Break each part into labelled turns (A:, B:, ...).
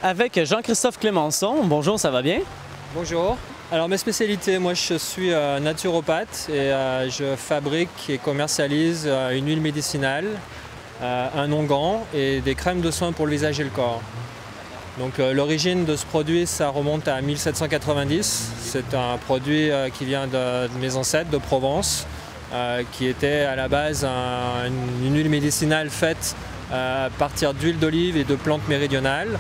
A: avec Jean-Christophe Clémençon. Bonjour, ça va bien?
B: Bonjour. Alors mes spécialités, moi je suis naturopathe et je fabrique et commercialise une huile médicinale, un onguent et des crèmes de soins pour le visage et le corps. Donc l'origine de ce produit, ça remonte à 1790. C'est un produit qui vient de mes ancêtres de Provence, qui était à la base une huile médicinale faite à partir d'huile d'olive et de plantes méridionales,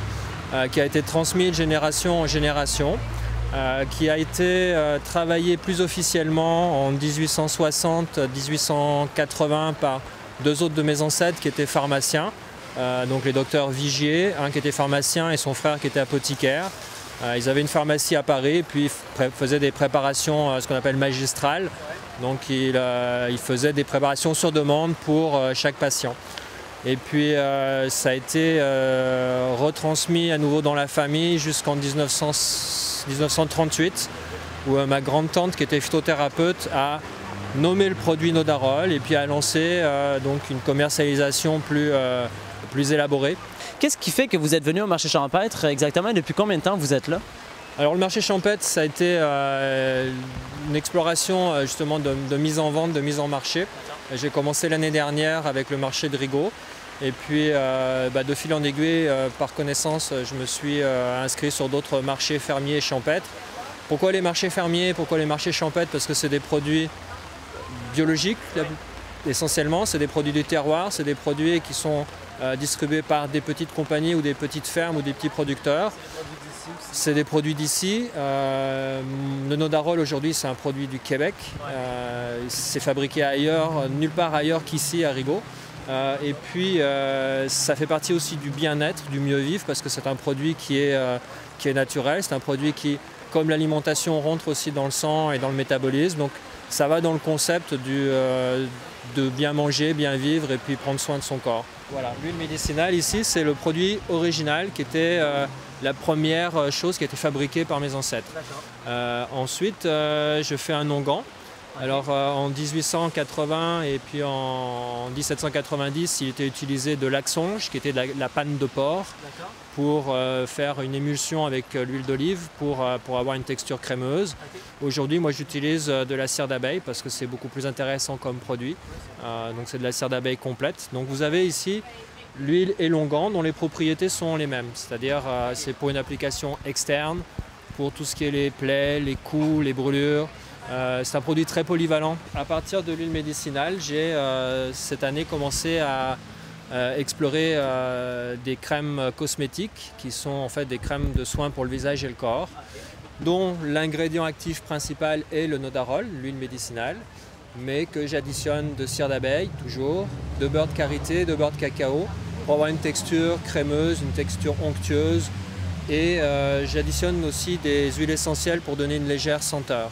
B: qui a été transmise de génération en génération, qui a été travaillée plus officiellement en 1860-1880 par deux autres de mes ancêtres qui étaient pharmaciens, donc les docteurs Vigier, un qui était pharmacien et son frère qui était apothicaire. Ils avaient une pharmacie à Paris et puis ils faisaient des préparations, ce qu'on appelle magistrales. Donc ils faisaient des préparations sur demande pour chaque patient. Et puis ça a été retransmis à nouveau dans la famille jusqu'en 1938, où ma grande-tante, qui était phytothérapeute, a nommé le produit Nodarol et puis a lancé donc une commercialisation plus élaborée.
A: Qu'est-ce qui fait que vous êtes venu au marché champêtre exactement? Depuis combien de temps vous êtes là?
B: Alors le marché champêtre, ça a été une exploration justement de mise en vente, de mise en marché. J'ai commencé l'année dernière avec le marché de Rigaud. Et puis de fil en aiguille, par connaissance, je me suis inscrit sur d'autres marchés fermiers et champêtres. Pourquoi les marchés fermiers? Pourquoi les marchés champêtres? Parce que c'est des produits biologiques essentiellement, c'est des produits du terroir, c'est des produits qui sont distribués par des petites compagnies ou des petites fermes ou des petits producteurs. C'est des produits d'ici. Le Nodarol aujourd'hui c'est un produit du Québec. C'est fabriqué ailleurs, nulle part ailleurs qu'ici à Rigaud. Et puis ça fait partie aussi du bien-être, du mieux vivre, parce que c'est un produit qui est naturel, c'est un produit qui, comme l'alimentation, rentre aussi dans le sang et dans le métabolisme. Donc ça va dans le concept de bien manger, bien vivre et puis prendre soin de son corps. Voilà, l'huile médicinale ici, c'est le produit original qui était la première chose qui a été fabriquée par mes ancêtres. Ensuite, je fais un onguent. Alors en 1880 et puis en 1790, il était utilisé de l'axonge, qui était de la panne de porc, pour faire une émulsion avec l'huile d'olive pour avoir une texture crémeuse. Aujourd'hui, moi j'utilise de la cire d'abeille parce que c'est beaucoup plus intéressant comme produit. Donc c'est de la cire d'abeille complète. Donc vous avez ici l'huile et l'onguent dont les propriétés sont les mêmes. C'est-à-dire c'est pour une application externe, pour tout ce qui est les plaies, les coups, les brûlures. C'est un produit très polyvalent. À partir de l'huile médicinale, j'ai cette année commencé à explorer des crèmes cosmétiques qui sont en fait des crèmes de soins pour le visage et le corps, dont l'ingrédient actif principal est le Nodarol, l'huile médicinale, mais que j'additionne de cire d'abeille, toujours, de beurre de karité, de beurre de cacao, pour avoir une texture crémeuse, une texture onctueuse, et j'additionne aussi des huiles essentielles pour donner une légère senteur.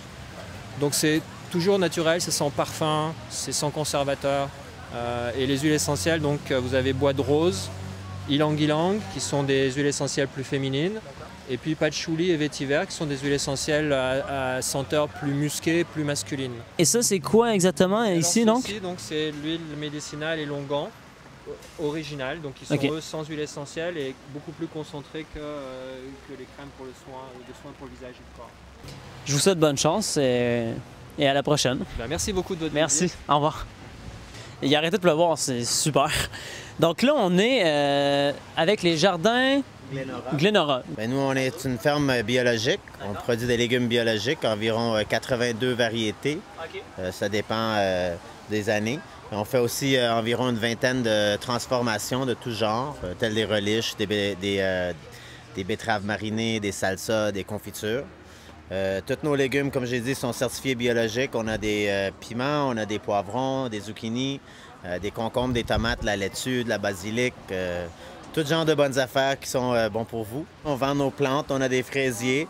B: Donc c'est toujours naturel, c'est sans parfum, c'est sans conservateur. Et les huiles essentielles, donc vous avez bois de rose, ylang-ylang, qui sont des huiles essentielles plus féminines, et puis patchouli et vétiver, qui sont des huiles essentielles à senteur plus musquée, plus masculine.
A: Et ça, c'est quoi exactement ici donc?
B: Ici, donc c'est l'huile médicinale et l'onguent original, donc ils sont eux sans huile essentielle et beaucoup plus concentrés que les crèmes pour le soin, de soins pour le visage et le corps.
A: Je vous souhaite bonne chance et à la prochaine.
B: Merci beaucoup de votre
A: Merci,
B: visite.
A: au revoir. Il a arrêté de pleuvoir, c'est super. Donc là, on est avec les jardins Glenora.
C: Nous, on est une ferme biologique. On produit des légumes biologiques, environ 82 variétés. Ça dépend des années. On fait aussi environ une vingtaine de transformations de tout genre, telles des reliches, des betteraves marinées, des salsas, des confitures. Tous nos légumes, comme j'ai dit, sont certifiés biologiques. On a des piments, on a des poivrons, des zucchinis, des concombres, des tomates, de la laitue, de la basilic, tout genre de bonnes affaires qui sont bons pour vous. On vend nos plantes, on a des fraisiers.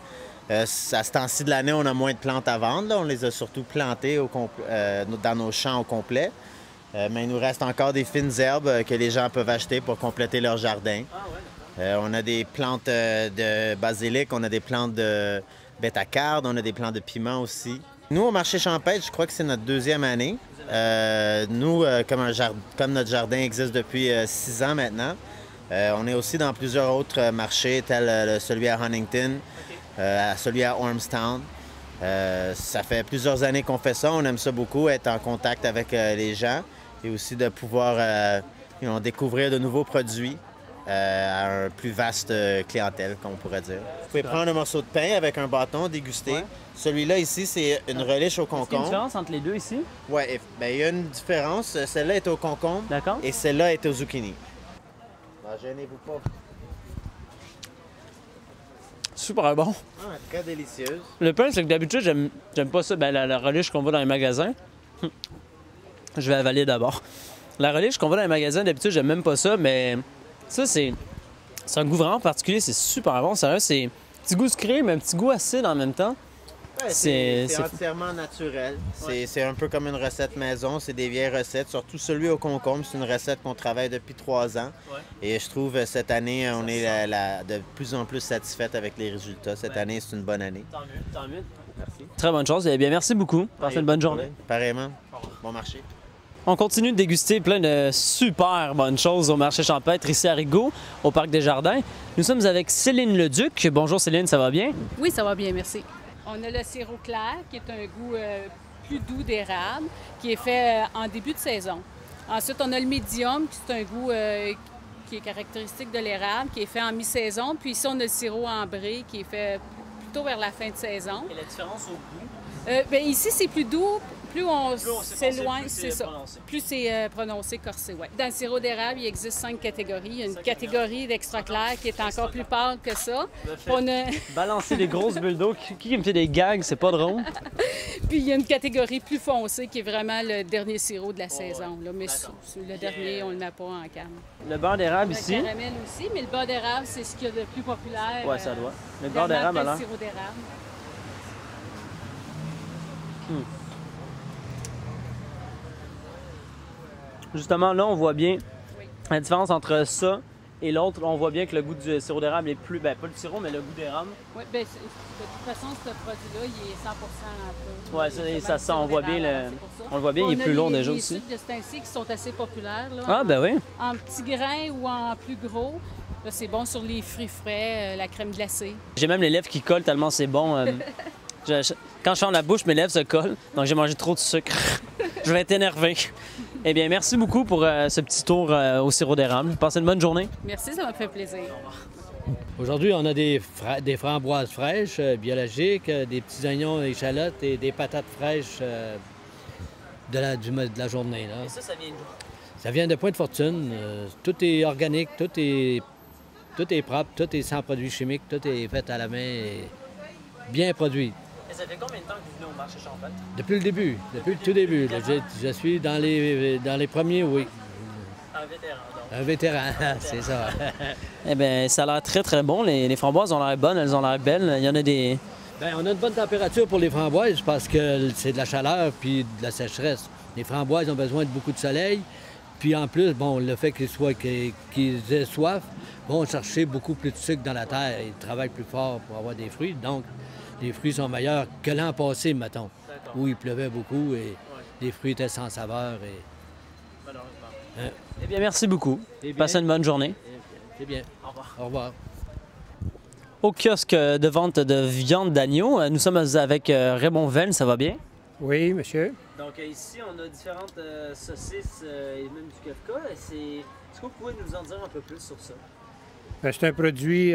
C: À ce temps-ci de l'année, on a moins de plantes à vendre. Là. On les a surtout plantées dans nos champs au complet. Mais il nous reste encore des fines herbes que les gens peuvent acheter pour compléter leur jardin. On a des plantes de basilic, on a des plantes de bétacarde, on a des plantes de piment aussi. Nous, au marché champêtre, je crois que c'est notre deuxième année. Nous, comme notre jardin existe depuis 6 ans maintenant, On est aussi dans plusieurs autres marchés, tels celui à Huntington, celui à Ormstown. Ça fait plusieurs années qu'on fait ça. On aime ça beaucoup, être en contact avec les gens et aussi de pouvoir découvrir de nouveaux produits à un plus vaste clientèle, comme on pourrait dire. Vous pouvez prendre un morceau de pain avec un bâton, déguster. Ouais. Celui-là ici, c'est une relish au concombre.
A: Est-ce qu'il y a une différence entre les deux ici?
C: Oui, il y a une différence. Celle-là est au concombre et celle-là est au zucchini. Gênez-vous pas.
A: Super bon.
C: Très délicieuse.
A: Le pain, c'est que d'habitude, j'aime pas ça. Ben, la relish qu'on voit dans les magasins. Je vais avaler d'abord. La relish qu'on voit dans les magasins, d'habitude, j'aime même pas ça, mais ça, c'est un goût vraiment particulier. C'est super bon. Sérieux, c'est un petit goût sucré, mais un petit goût acide en même temps.
C: Ouais, c'est entièrement naturel. Ouais. C'est un peu comme une recette maison. C'est des vieilles recettes. Surtout celui au concombre, c'est une recette qu'on travaille depuis 3 ans. Ouais. Et je trouve cette année, on est de plus en plus satisfaite avec les résultats. Cette année, c'est une bonne année.
A: Tant mieux, tant mieux.
C: Merci.
A: Très bonne chose. Eh bien, merci beaucoup. Passez une bonne journée.
C: Pareillement. Bon marché.
A: On continue de déguster plein de super bonnes choses au marché champêtre ici à Rigaud, au Parc des Jardins. Nous sommes avec Céline Leduc. Bonjour Céline, ça va bien?
D: Oui, ça va bien, merci. On a le sirop clair, qui est un goût plus doux d'érable, qui est fait en début de saison. Ensuite, on a le médium, qui est un goût qui est caractéristique de l'érable, qui est fait en mi-saison. Puis ici, on a le sirop ambré, qui est fait plutôt vers la fin de saison.
A: Et la différence au goût?
D: Bien, ici, c'est plus doux. Plus on s'éloigne, c'est ça. Plus c'est prononcé, corsé, oui. Dans le sirop d'érable, il existe 5 catégories. Il y a une catégorie d'extra clair qui est encore plus pâle que ça.
A: On a balancer des grosses bulles d'eau. Qui me fait des gags, c'est pas drôle.
D: Puis il y a une catégorie plus foncée qui est vraiment le dernier sirop de la saison. Là. Mais le dernier, on ne le met pas en canne.
A: Le beurre d'érable ici.
D: Le caramel aussi, mais le beurre d'érable, c'est ce qu'il y a de plus populaire.
A: Oui, ça doit. Le beurre d'érable, alors.
D: Le sirop d'érable.
A: Justement, là, on voit bien la différence entre ça et l'autre. On voit bien que le goût du sirop d'érable est plus... Bien, pas le sirop, mais le goût d'érable.
D: Oui, bien, de toute façon, ce produit-là, il est 100
A: Oui, ça sent, on voit bien, on le voit bien, il est plus long déjà aussi.
D: Il y a des sucres de Stincy qui sont assez populaires. Là,
A: ah, ben oui.
D: En petits grains ou en plus gros. Là, c'est bon sur les fruits frais, la crème glacée.
A: J'ai même les lèvres qui collent tellement c'est bon. Quand je ferme la bouche, mes lèvres se collent. Donc, j'ai mangé trop de sucre. Je vais être énervé. Eh bien, merci beaucoup pour ce petit tour au sirop d'érable. Passez une bonne journée.
D: Merci, ça m'a fait plaisir.
E: Aujourd'hui, on a des framboises fraîches, biologiques, des petits oignons, des échalotes et des patates fraîches de la journée. Là.
A: Et ça vient d'où?
E: Ça vient de Pointe-Fortune. Tout est organique, tout est propre, tout est sans produits chimiques, tout est fait à la main et bien produit.
A: Et ça fait combien de temps que vous venez au marché champêtre?
E: Depuis le début, depuis le tout début. Je suis dans les premiers, oui.
A: Un vétéran, donc.
E: Un vétéran, c'est ça.
A: Eh bien, ça a l'air très, très bon. Les framboises ont l'air bonnes, elles ont l'air belles. Il y en a des...
E: Bien, on a une bonne température pour les framboises parce que c'est de la chaleur puis de la sécheresse. Les framboises ont besoin de beaucoup de soleil. Puis en plus, bon, le fait qu'ils aient soif, vont chercher beaucoup plus de sucre dans la terre. Ils travaillent plus fort pour avoir des fruits. Donc, les fruits sont meilleurs que l'an passé, mettons, où il pleuvait beaucoup et les fruits étaient sans saveur.
A: Malheureusement. Eh bien, merci beaucoup. Passez une bonne journée.
E: C'est bien.
A: Au revoir.
E: Au revoir.
A: Au kiosque de vente de viande d'agneau, nous sommes avec Raymond Venne, ça va bien?
F: Oui, monsieur.
A: Donc ici, on a différentes saucisses et même du kefka. Est-ce que vous pouvez nous en dire un peu plus sur ça?
F: C'est un produit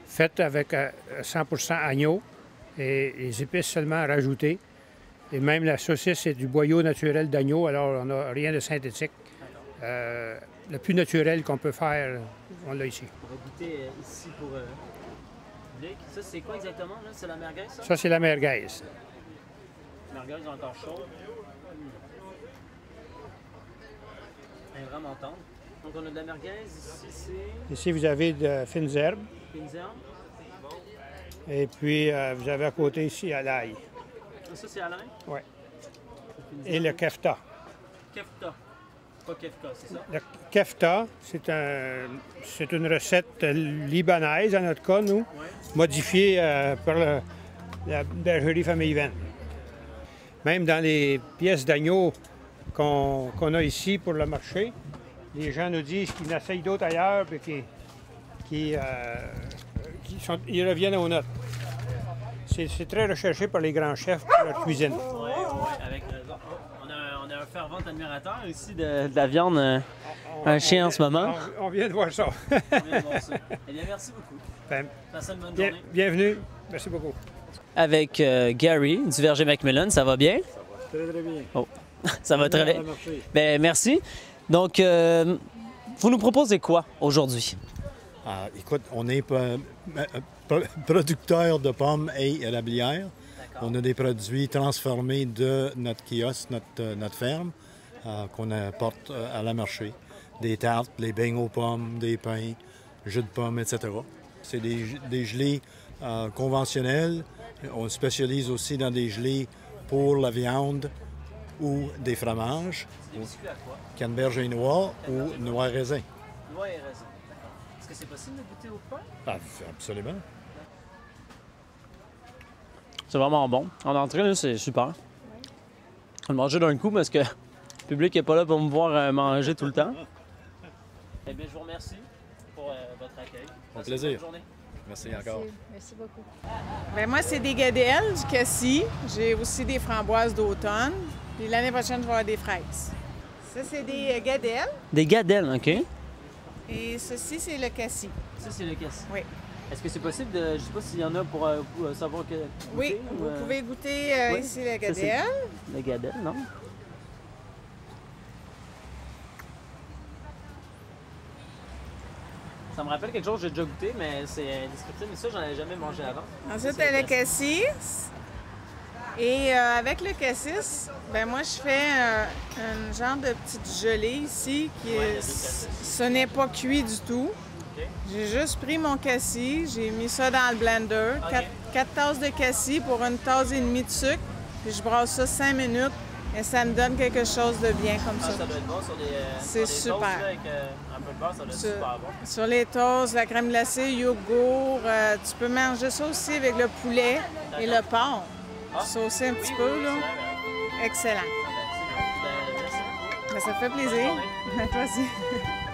F: fait avec 100% agneau et les épices seulement rajoutées. Et même la saucisse, c'est du boyau naturel d'agneau, alors on n'a rien de synthétique. Le plus naturel qu'on peut faire, on l'a ici.
A: On va goûter ici pour Blake. Ça, c'est quoi exactement? C'est la merguez, ça?
F: Ça, c'est la merguez.
A: La merguez encore chaude. Elle est vraiment tendre. Donc, on a de la merguez. Ici, c'est...
F: Ici, vous avez de fines herbes.
A: Fines herbes.
F: Et puis, vous avez à côté ici à l'ail.
A: Ça, c'est à l'ail?
F: Oui. Et le kefta.
A: Kefta. Pas kefka, c'est ça?
F: Le kefta, c'est une recette libanaise, en notre cas, nous, modifiée par la bergerie Famille Venne. Même dans les pièces d'agneau qu'on a ici pour le marché, les gens nous disent qu'ils n'essayent d'autres ailleurs et qu'ils reviennent aux notes. C'est très recherché par les grands chefs pour leur cuisine.
A: Oui, avec raison. On a un fervent admirateur ici de la viande, un chien en ce moment.
F: On vient de voir ça.
A: On vient de voir ça. Eh bien, merci beaucoup.
F: Ben,
A: Passez une bonne journée.
F: bienvenue. Merci beaucoup.
A: Avec Gary du Verger Macmillan, ça va bien?
G: Très, très bien.
A: Oh, ça va très bien.
G: Merci.
A: Ben, merci. Donc, vous nous proposez quoi aujourd'hui?
G: Écoute, on est producteur de pommes et érablières. On a des produits transformés de notre kiosque, notre ferme, qu'on apporte à la marché. Des tartes, des beignes aux pommes, des pains, jus de pommes, etc. C'est des gelées conventionnelles. On spécialise aussi dans des gelées pour la viande ou des fromages.
A: Des biscuits à quoi?
G: Canneberge et noix ou noix raisin.
A: Noix et raisin, d'accord. Est-ce que c'est possible de goûter au pain?
G: Absolument.
A: C'est vraiment bon. En entrée, là, c'est super. On va manger d'un coup parce que le public n'est pas là pour me voir manger tout le temps. Eh bien, je vous remercie pour votre accueil.
G: Au plaisir.
A: Bonne journée.
G: Merci encore.
H: Merci beaucoup. Bien, moi, c'est des gadelles, du cassis. J'ai aussi des framboises d'automne. Puis l'année prochaine, je vais avoir des fraises. Ça, c'est des gadelles.
A: Des gadelles, OK.
H: Et ceci, c'est le cassis.
A: Ça, c'est le cassis.
H: Oui.
A: Est-ce que c'est possible de... Je sais pas s'il y en a pour savoir que...
H: Oui,
A: goûter, ou,
H: vous pouvez goûter
A: oui.
H: ici la
A: Ça,
H: gadelle.
A: Le gadelle, non? Ça me rappelle quelque chose que j'ai déjà goûté, mais c'est indescriptible. Mais ça, j'en avais jamais mangé avant.
H: Ensuite,
A: Ça, c'est
H: le cassis. Et avec le cassis, ben moi, je fais un genre de petite gelée ici qui
A: Ouais,
H: ce n'est pas cuit du tout.
A: OK.
H: J'ai juste pris mon cassis, j'ai mis ça dans le blender,
A: OK.
H: 4 tasses de cassis pour une tasse et demie de sucre, puis je brasse ça 5 minutes et ça me donne quelque chose de bien comme
A: Ah,
H: ça.
A: ça doit être bon sur des
H: C'est
A: sur des
H: super.
A: toasts, là, avec un peu de beurre, ça doit être
H: Sur-
A: super bon.
H: Sur les toasts, la crème glacée, yogourt, tu peux manger ça aussi avec le poulet et le porc. Saucer un petit peu, là. Excellent.
A: Merci beaucoup.
H: Ben, ça fait plaisir. Toi aussi.